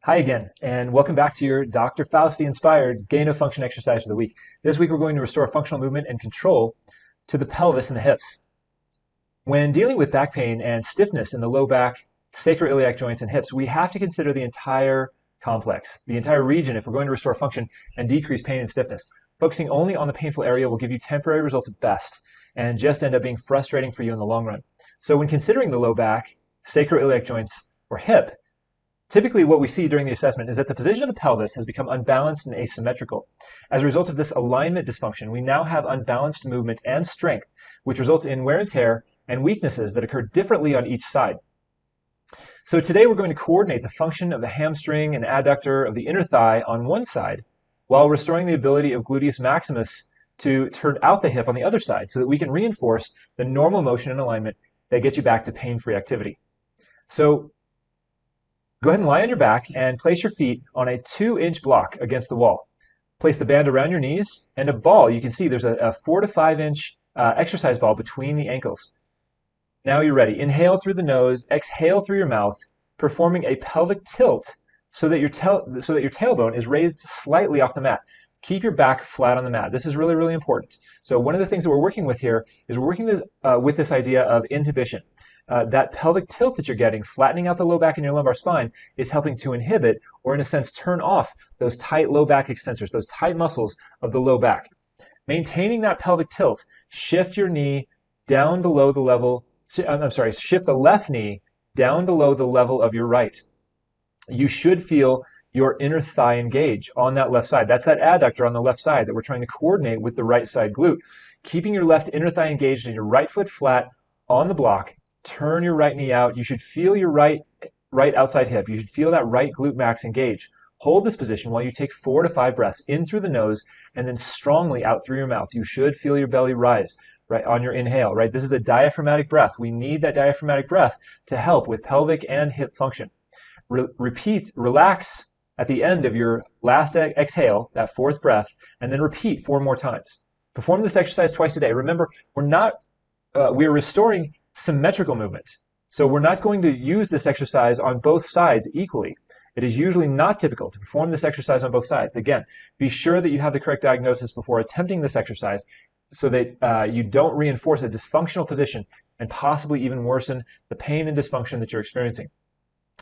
Hi again, and welcome back to your Dr. Fauci-inspired gain of function exercise for the week. This week we're going to restore functional movement and control to the pelvis and the hips. When dealing with back pain and stiffness in the low back, sacroiliac joints, and hips, we have to consider the entire complex, the entire region if we're going to restore function and decrease pain and stiffness. Focusing only on the painful area will give you temporary results at best and just end up being frustrating for you in the long run. So when considering the low back, sacroiliac joints, or hip, typically what we see during the assessment is that the position of the pelvis has become unbalanced and asymmetrical. As a result of this alignment dysfunction, we now have unbalanced movement and strength, which results in wear and tear and weaknesses that occur differently on each side. So today we're going to coordinate the function of the hamstring and adductor of the inner thigh on one side, while restoring the ability of gluteus maximus to turn out the hip on the other side so that we can reinforce the normal motion and alignment that gets you back to pain-free activity. So go ahead and lie on your back and place your feet on a 2-inch block against the wall. Place the band around your knees and a ball. You can see there's a 4 to 5 inch exercise ball between the ankles. Now you're ready. Inhale through the nose, exhale through your mouth, performing a pelvic tilt so that your tailbone is raised slightly off the mat. Keep your back flat on the mat. This is really, really important. So one of the things that we're working with here is we're working with this idea of inhibition. That pelvic tilt that you're getting, flattening out the low back and your lumbar spine, is helping to inhibit, or in a sense turn off, those tight low back extensors, those tight muscles of the low back. Maintaining that pelvic tilt, shift your knee down below the level, shift the left knee down below the level of your right. You should feel your inner thigh engage on that left side. That's that adductor on the left side that we're trying to coordinate with the right side glute. Keeping your left inner thigh engaged and your right foot flat on the block. Turn your right knee out. You should feel your right outside hip. You should feel that right GluteMax engage. Hold this position while you take 4 to 5 breaths in through the nose and then strongly out through your mouth. You should feel your belly rise right on your inhale, right? This is a diaphragmatic breath. We need that diaphragmatic breath to help with pelvic and hip function. Relax at the end of your last exhale, that 4th breath, and then repeat 4 more times. Perform this exercise twice a day. Remember, we're restoring symmetrical movement. So we're not going to use this exercise on both sides equally. It is usually not typical to perform this exercise on both sides. Again, be sure that you have the correct diagnosis before attempting this exercise so that you don't reinforce a dysfunctional position and possibly even worsen the pain and dysfunction that you're experiencing.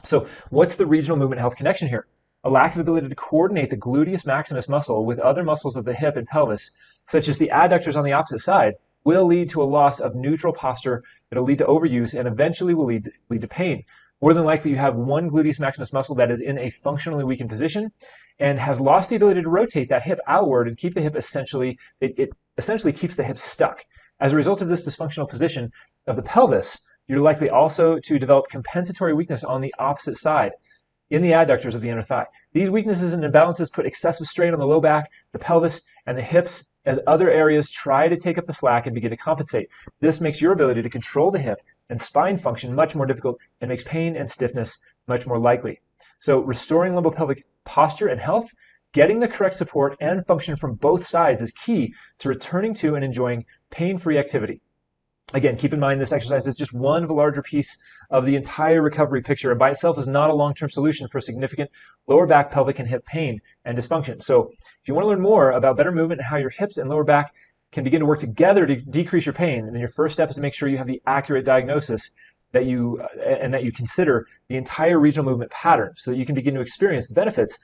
So what's the regional movement health connection here? A lack of ability to coordinate the gluteus maximus muscle with other muscles of the hip and pelvis, such as the adductors on the opposite side, will lead to a loss of neutral posture. It'll lead to overuse and eventually will lead to pain. More than likely, you have one gluteus maximus muscle that is in a functionally weakened position and has lost the ability to rotate that hip outward and keep the hip it essentially keeps the hip stuck. As a result of this dysfunctional position of the pelvis, you're likely also to develop compensatory weakness on the opposite side in the adductors of the inner thigh. These weaknesses and imbalances put excessive strain on the low back, the pelvis, and the hips as other areas try to take up the slack and begin to compensate. This makes your ability to control the hip and spine function much more difficult and makes pain and stiffness much more likely. So restoring lumbopelvic posture and health, getting the correct support and function from both sides is key to returning to and enjoying pain-free activity. Again, keep in mind this exercise is just one of a larger piece of the entire recovery picture, and by itself is not a long-term solution for significant lower back, pelvic, and hip pain and dysfunction. So if you want to learn more about better movement and how your hips and lower back can begin to work together to decrease your pain, then your first step is to make sure you have the accurate diagnosis that you consider the entire regional movement pattern so that you can begin to experience the benefits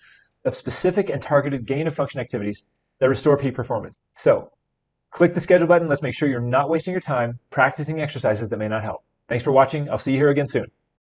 of specific and targeted gain of function activities that restore peak performance. So click the schedule button. Let's make sure you're not wasting your time practicing exercises that may not help. Thanks for watching. I'll see you here again soon.